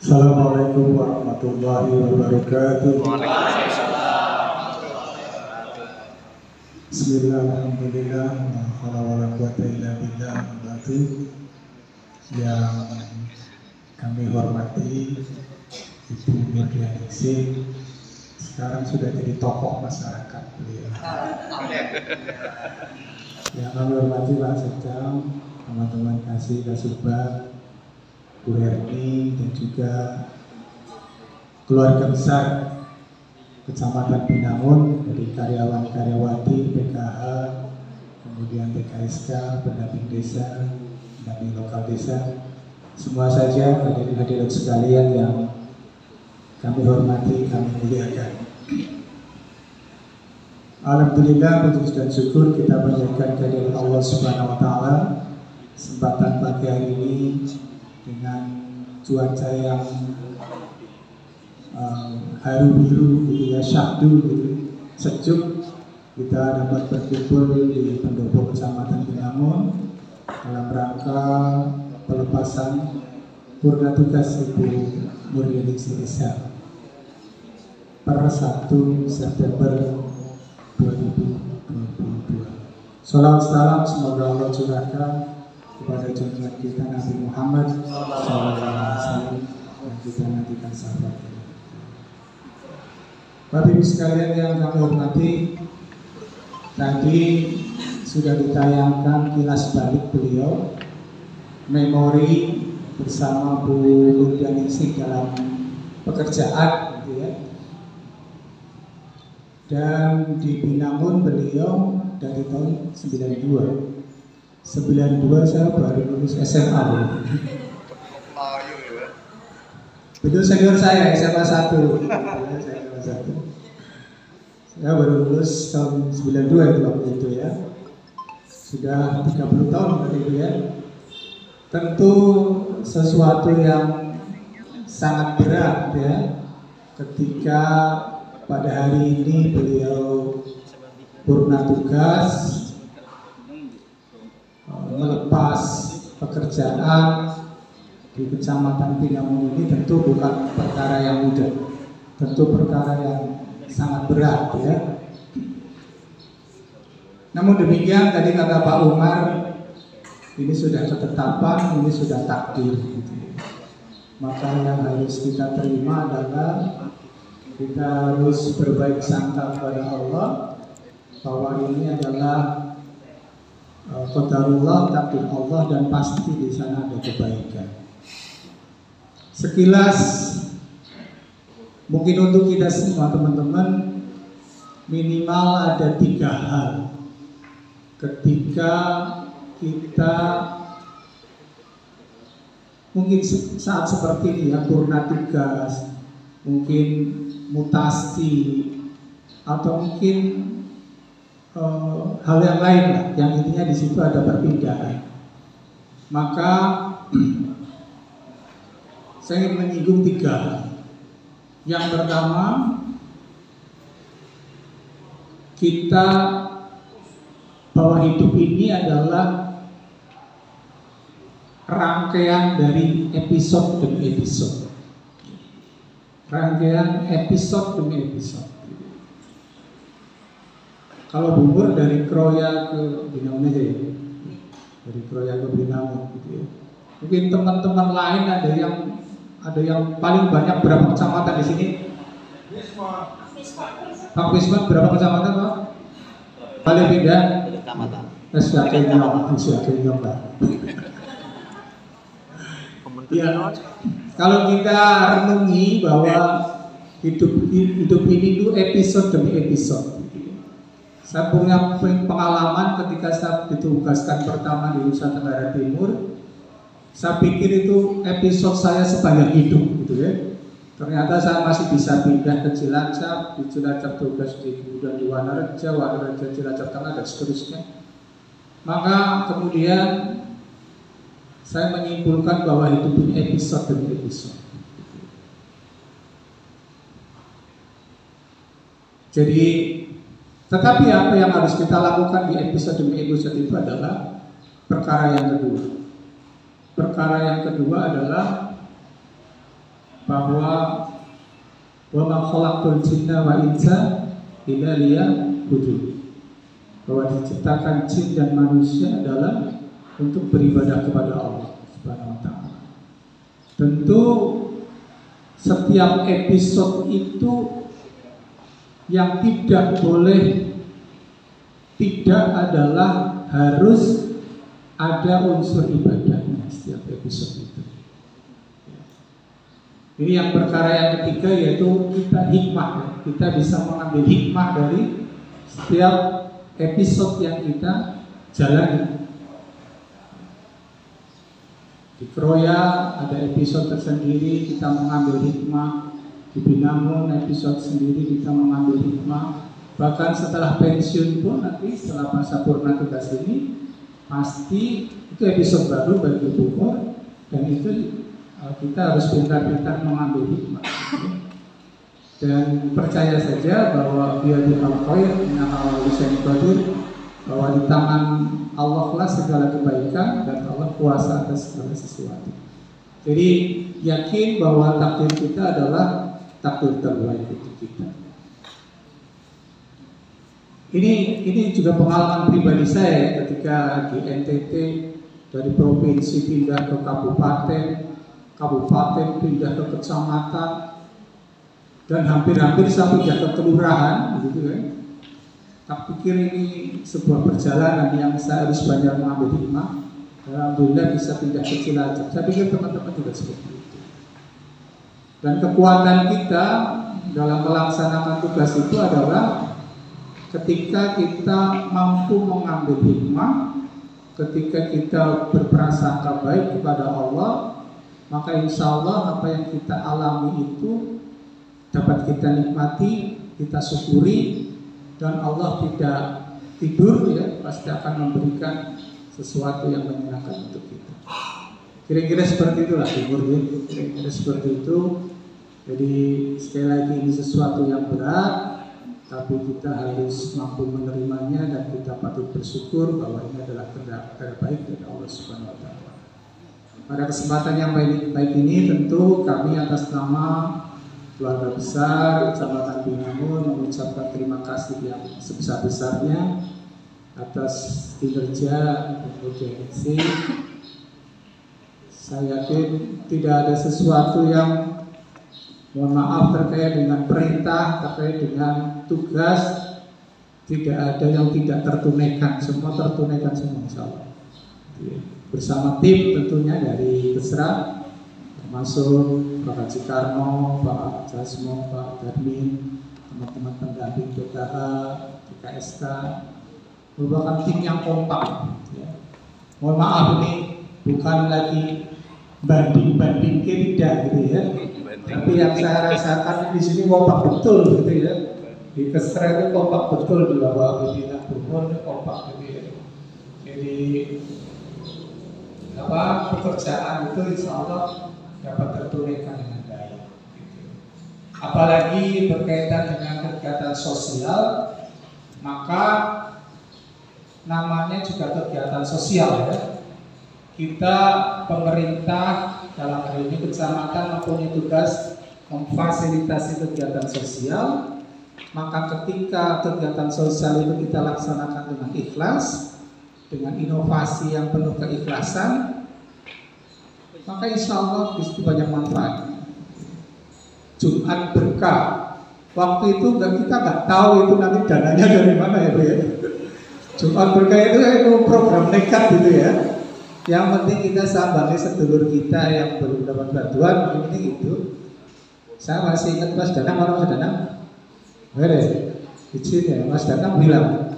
Assalamualaikum warahmatullahi wabarakatuh. Bismillahirrahmanirrahim. La haula wala quwwata illa billah. Yang kami hormati Ibu Nurdianingsih, sekarang sudah jadi tokoh masyarakat beliau. Yang kami hormati Pak Sekda, teman-teman Kasubag, Bu Herni, dan juga keluarga besar Kecamatan Binangun, dari karyawan-karyawati PKH, kemudian PKSK, pendamping desa, pendamping lokal desa, semua saja hadirin-hadirat sekalian yang kami hormati, kami muliakan. Alhamdulillah, puji dan syukur kita panjatkan kehadirat Allah Subhanahu wa Ta'ala. Kesempatan pagi hari ini dengan cuaca yang haru biru gitu ya, syahdu gitu, sejuk, kita dapat berkumpul di pendopo Kecamatan Binangun dalam rangka pelepasan purna tugas Ibu Nurdianingsih SH per 1 September 2022. Shalawat salam semoga Allah curahkan kepada junjungan kita Nabi Muhammad SAW dan kita nantikan sahabatnya. Bapak Ibu sekalian yang kami hormati, tadi sudah ditayangkan kilas balik beliau, memori bersama Bu Nurdianingsih dalam pekerjaan, gitu ya. Dan di Binangun beliau dari tahun 92 saya baru lulus SMA dulu. Betul, senior saya SMA 1. Saya baru lulus tahun 92 itu waktu itu ya. Sudah 30 tahun waktu itu ya. Tentu sesuatu yang sangat berat ya ketika pada hari ini beliau purna tugas melepas pekerjaan di Kecamatan Binangun ini. Tentu bukan perkara yang mudah, tentu perkara yang sangat berat ya. Namun demikian, tadi kata Pak Umar, ini sudah ketetapan, ini sudah takdir gitu. Maka yang harus kita terima adalah kita harus berbaik sangka kepada Allah bahwa ini adalah qadarullah, takdir Allah, dan pasti di sana ada kebaikan. Sekilas mungkin untuk kita semua teman-teman, minimal ada 3 hal ketika kita mungkin saat seperti ini ya, purna tugas, mungkin mutasi, atau mungkin hal yang lain lah, yang intinya di situ ada perpindahan. Maka saya ingin menyinggung 3 hal. Yang pertama, kita bahwa hidup ini adalah rangkaian dari episode demi episode, rangkaian episode demi episode. Kalau bubur dari Kroya ke Binangun aja ya, dari Kroya ke Binangun gitu ya. Mungkin teman-teman lain ada yang paling banyak berapa kecamatan di sini? Pak Wisman berapa kecamatan Pak? Paling beda? Kecamatan. Akhirnya Pak. Ya, kalau kita renungi bahwa hidup ini itu episode demi episode. Saya punya pengalaman ketika saya ditugaskan pertama di Nusa Tenggara Timur. Saya pikir itu episode saya sepanjang hidup gitu ya. Ternyata saya masih bisa pindah ke Cilacap, di Cilacap tugas kemudian di Wanareja, Cilacap Tengah, dan seterusnya. Maka kemudian saya menyimpulkan bahwa hidup ini episode demi episode. Jadi, tetapi apa yang harus kita lakukan di episode demi episode itu adalah perkara yang kedua. Perkara yang kedua adalah bahwa wa ma khalaqtul jinna wal insa illa liya'budun, bahwa diciptakan jin dan manusia adalah untuk beribadah kepada Allah Subhanahu wa taala. Tentu setiap episode itu yang tidak boleh tidak adalah harus ada unsur ibadahnya setiap episode itu. Ini yang perkara yang ketiga, yaitu kita hikmah. Kita bisa mengambil hikmah dari setiap episode yang kita jalani. Di Kroya ada episode tersendiri, kita mengambil hikmah. Di Binangun episode sendiri, kita mengambil hikmah. Bahkan setelah pensiun pun nanti setelah masa purna tugas ini pasti itu episode baru bagi Bukor, dan itu kita harus pintar-pintar mengambil hikmah. Dan percaya saja bahwa biyadil khair innahu bisyai'in qadir, bahwa di tangan Allah lah segala kebaikan dan Allah kuasa atas segala sesuatu. Jadi yakin bahwa takdir kita adalah takdir terbaik untuk kita. Ini juga pengalaman pribadi saya ketika di NTT, dari provinsi pindah ke kabupaten pindah ke kecamatan, dan hampir-hampir sampai ke kelurahan, gitu kan. Tak pikir ini sebuah perjalanan yang saya harus banyak mengambil hikmah. Alhamdulillah bisa pindah ke Cilacap. Saya pikir teman-teman juga seperti itu. Dan kekuatan kita dalam melaksanakan tugas itu adalah ketika kita mampu mengambil hikmah, ketika kita berprasangka baik kepada Allah, maka insya Allah apa yang kita alami itu dapat kita nikmati, kita syukuri, dan Allah tidak tidur, ya, pasti akan memberikan sesuatu yang menyenangkan untuk kita. Kira-kira seperti itulah Ibu, kira-kira seperti itu. Jadi sekali lagi ini sesuatu yang berat, tapi kita harus mampu menerimanya dan kita patut bersyukur bahwa ini adalah kehendak baik dari Allah Subhanahu wa taala. Pada kesempatan yang baik ini tentu kami atas nama keluarga besar Kecamatan Binangun mengucapkan terima kasih yang sebesar-besarnya atas kinerja UGNC. Saya yakin tidak ada sesuatu yang, mohon maaf, terkait dengan perintah, terkait dengan tugas, tidak ada yang tidak tertunaikan, semua tertunaikan semua insyaallah. Bersama tim tentunya dari Kesra, termasuk Pak Haji Karno, Pak Jasmo, Pak Darmin, teman-teman pendamping PKH, PKSK, merupakan tim yang kompak. Ya. Mohon maaf, ini bukan lagi banding tidak, gitu ya. Tapi yang saya rasakan di sini kompak betul, gitu ya. Di Kesra itu kompak betul, di bawah pimpinan Bukor kompak, gitu ya. Jadi pekerjaan itu insya Allah dapat tertunaikan dengan baik. Apalagi berkaitan dengan kegiatan sosial, maka namanya juga kegiatan sosial, ya. Kita pemerintah dalam hal ini kecamatan mempunyai tugas memfasilitasi kegiatan sosial. Maka ketika kegiatan sosial itu kita laksanakan dengan ikhlas, dengan inovasi yang penuh keikhlasan, maka insya Allah disitu banyak manfaat. Jumat berkah. Waktu itu kita nggak tahu itu nanti dananya dari mana, ya Bu, ya. Jumat berkah itu program nekat, gitu ya. Yang penting kita sambangi sedulur kita yang belum dapat bantuan, ini gitu. Saya masih ingat Mas Danang, Mas Danang, izin ya, Mas Danang bilang,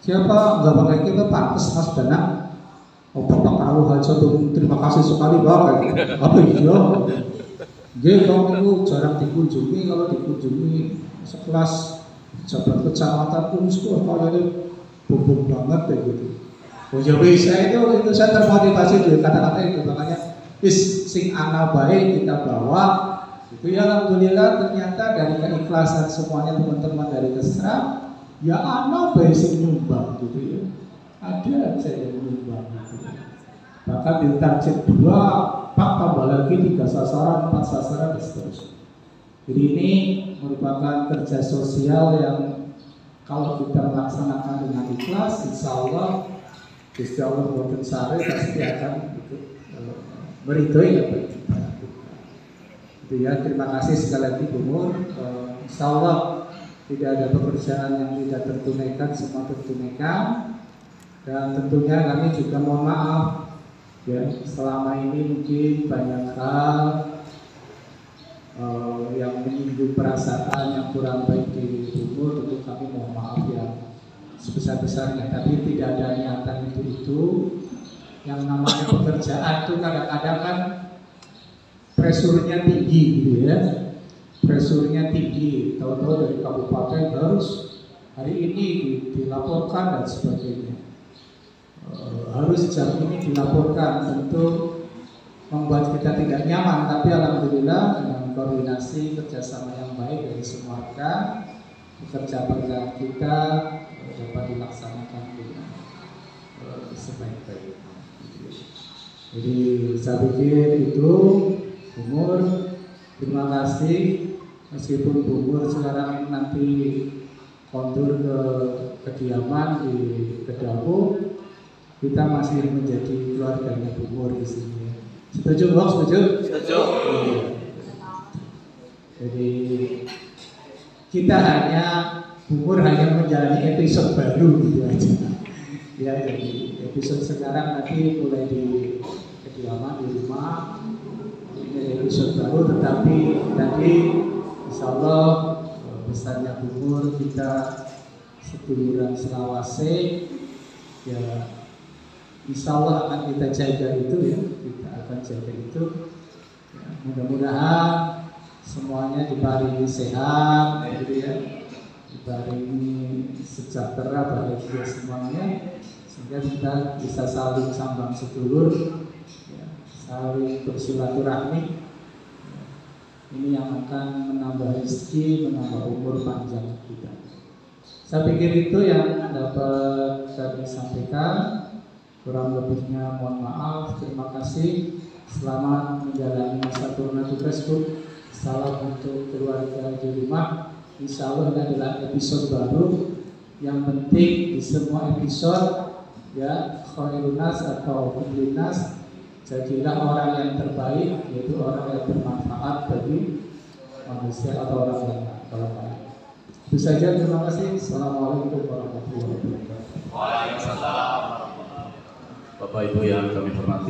siapa nggak pakai kita pantas Mas Danang. Oh Bapak kalau aja tuh, terima kasih sekali Bapak. Apa iya? Dia kalau itu jarang dikunjungi, kalau dikunjungi sekelas jabat kecamatan pun kayaknya bom banget ya gitu. Oh ya bisa, itu saya termotivasi dari kata-kata itu, makanya sing ana baik kita bawa. Itu ya alhamdulillah ternyata dari keikhlasan semuanya teman-teman dari Kesra, ya ana baik sing nyumbang, gitu ya. Ada aja yang nyumbang, gitu ya. Bahkan di target 2 dampak, tambah lagi 3 sasaran, 4 sasaran, dan seterusnya. Jadi ini merupakan kerja sosial yang kalau kita melaksanakan dengan ikhlas, insya Allah boten sare pasti akan meridhoi apa yang kita lakukan. Itu ya, terima kasih sekali lagi Bu Mur. Insya Allah tidak ada pekerjaan yang tidak tertunaikan, semua tertunaikan. Dan tentunya kami juga mohon maaf ya, selama ini mungkin banyak hal yang menyinggung perasaan yang kurang baik di tubuh, tentu kami mohon maaf ya sebesar-besarnya. Tapi tidak ada niatan itu. Yang namanya pekerjaan itu kadang-kadang kan presurnya tinggi gitu ya. Presurnya tinggi, tahu-tahu dari kabupaten harus hari ini dilaporkan dan sebagainya. Harus jam ini dilaporkan, tentu membuat kita tidak nyaman, tapi alhamdulillah dengan koordinasi kerjasama yang baik dari semua rekan, pekerjaan kita dapat dilaksanakan dengan sebaik-baiknya. Jadi saya pikir itu umur, terima kasih. Meskipun umur sekarang nanti kontur ke kediaman di Kedapu, kita masih menjadi keluarganya umur di sini. Setuju, Bang? Setuju? Setuju. Jadi kita umur hanya menjalani episode baru gitu aja. Ya, jadi episode sekarang nanti mulai di kediaman di rumah, ini episode baru, tetapi tadi insya Allah besarnya umur kita seduluran Selawase, ya insya Allah akan kita jaga itu ya, kita akan jaga itu. Ya, mudah-mudahan semuanya diparingi sehat, gitu ya, diparingi sejahtera bahagia semuanya, sehingga kita bisa saling sambang sedulur, ya, saling bersilaturahmi. Ya, ini yang akan menambah rezeki, menambah umur panjang kita. Saya pikir itu yang dapat kami sampaikan. Kurang lebihnya mohon maaf. Terima kasih. Selamat menjalani masa corona tugas, Bu. Salam untuk keluarga di rumah. Insya Allah ini adalah episode baru. Yang penting di semua episode ya, khairun nas atau khairun nas, jadilah orang yang terbaik, yaitu orang yang bermanfaat bagi manusia atau orang lain. Itu saja, terima kasih. Assalamualaikum warahmatullahi wabarakatuh. Waalaikumsalam. Bapak Ibu yang kami hormati.